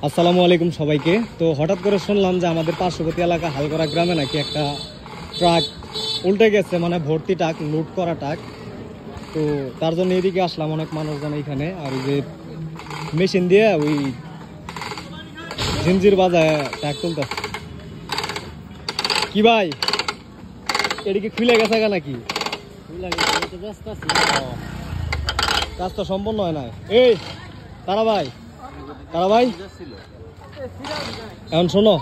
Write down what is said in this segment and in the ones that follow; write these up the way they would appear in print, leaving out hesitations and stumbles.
আসসালামু আলাইকুম সবাইকে। তো হঠাৎ করে শুনলাম যে আমাদের পার্শ্ববর্তী এলাকা হালগড়া গ্রামে নাকি একটা ট্রাক উল্টে গেছে, মানে ভর্তি ট্রাক, লুট করা ট্রাক। তো তার জন্য এদিকে আসলাম, অনেক মানুষজন এখানে। আর ওই যে মেশিন দিয়ে ওই ঝিনঝির বাজায় ট্রাক তুলতেছে। কি ভাই, এদিকে খুলে গেছে গা নাকি? কাজ তো সম্পন্ন হয় না। এই তারা ভাই, এখন শোনো,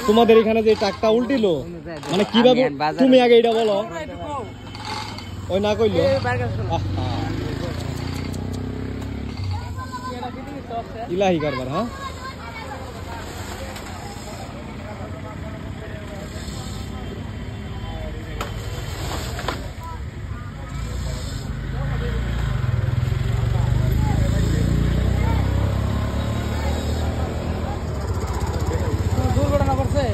তোমাদের এখানে যে ট্রাকটা উল্টিলো, মানে কিভাবে, তুমি আগে এটা বলো। ওই না কইলো ইলাহি কারবার। হ্যাঁ, দুর্ঘটনা করছে।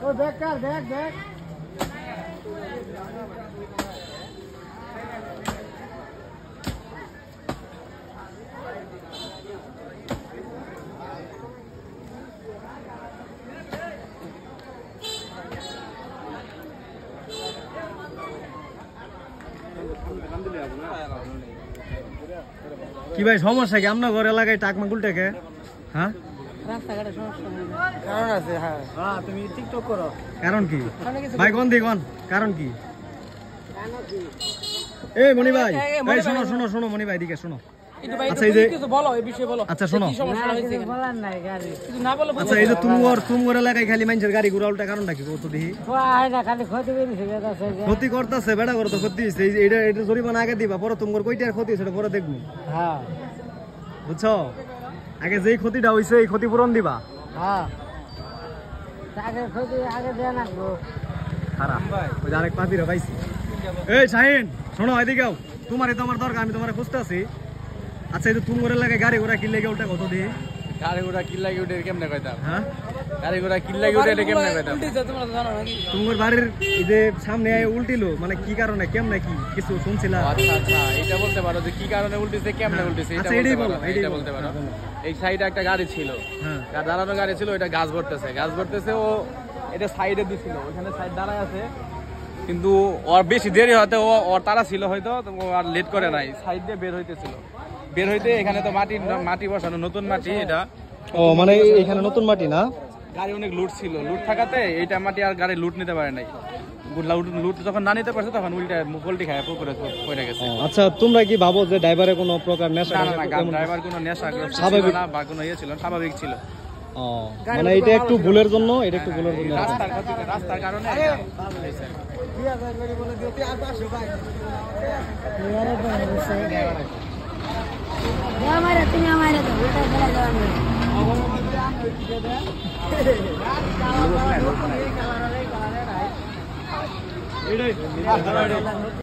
ও দেখ কার, দেখ দেখ কি ভাই সমস্যা কি? আপনার ঘর এলাকায় ট্রাক মাগুল টেকে? হ্যাঁ, রাস্তাঘাটে সমস্যা কারণ আছে। হ্যাঁ হ্যাঁ, তুমি টিকটক করো। কারণ কি ভাই? কোন দিক কারণ কি? এই মনি ভাই, এই শোনো শোনো শোনো মনি ভাই, দিকে শোনো। আচ্ছা এই যে বলো, এই বিষয়ে বলো। আচ্ছা শোনো, কি সমস্যা হয়েছে বলার নাই, গাড়ি কিছু না বলো। আচ্ছা এই যে তুমগর এলাকায় খালি মানুষের গাড়ি ঘোরা উল্টা, কারণটা কি কত দেখি? খালি ক্ষতি বেরিয়েছে, ক্ষতি করতেছে, বেড়া করে তো ক্ষতি হয়েছে। এটা এটা জরিমানা আগে দিবা, পরে তুমগর কইটার ক্ষতি সেটা পরে দেখবো। হ্যাঁ বুঝছো, আগে যেই ক্ষতিটা হয়েছে এই ক্ষতিপূরণ দিবা। হ্যাঁ, আগে ক্ষতি আগে দেয়া লাগবো। খারাপ ওই যে আরেক পাতিরা পাইছি। এই শাহিন শোনো, এদিকেও, তোমার তো আমার দরকার, আমি তোমার খুঁজতে আছি। আচ্ছা এই যে তুমগর এলাকায় গাড়ি ঘোড়া কিনলে গিয়ে উল্টা কত দিই? গাড়ি ঘোড়া কিল্লা উঠে কেমনে কইতাম? হ্যাঁ, গাড়ি ঘোড়া কিল্লা উঠে কেমনে কইতাম? তোমার বাড়ির এই যে সামনে উল্টিলো, মানে কি কারণে, কেমনে, কি কিছু শুনছিলা? আচ্ছা আচ্ছা, এটা বলতে পারো যে কি কারণে উল্টেছে, কেমনে উল্টেছে, এটা আচ্ছা, বলতে এটাই পারো। বলো, এটাই এটা বলো। বলতে পারো। এই সাইডে একটা গাড়ি ছিল, হ্যাঁ, দাঁড়ানো গাড়ি ছিল, এটা গাছ ভরতেছে। ও এটা সাইডে দিছিল, ওখানে সাইড দাঁড়ায় আছে, কিন্তু ওর বেশি দেরি হতে ওর তারা ছিল হয়তো, ও আর লেট করে নাই, সাইড দিয়ে বের হইতে এখানে তো মাটি বসানো, নতুন মাটি এটা। ও মানে এখানে নতুন মাটি না? গাড়ি অনেক লুট ছিল, লুট থাকাতে এইটা মাটি আর গাড়ি লুট নিতে পারে নাই। লুট যখন না নিতে পারছে তখন উল্টা পোল্ট্রি খায় পুকুরে পড়ে গেছে। আচ্ছা তোমরা কি ভাবো যে ড্রাইভারের কোনো প্রকার নেশা? না না, ড্রাইভার কোনো নেশা ছিল না বা কোনো ইয়ে ছিল না, স্বাভাবিক ছিল। মানে এটা একটু ভুলের জন্য, এটা একটু ভুলের জন্য, রাস্তার কারণে। তুমি আমার এটাই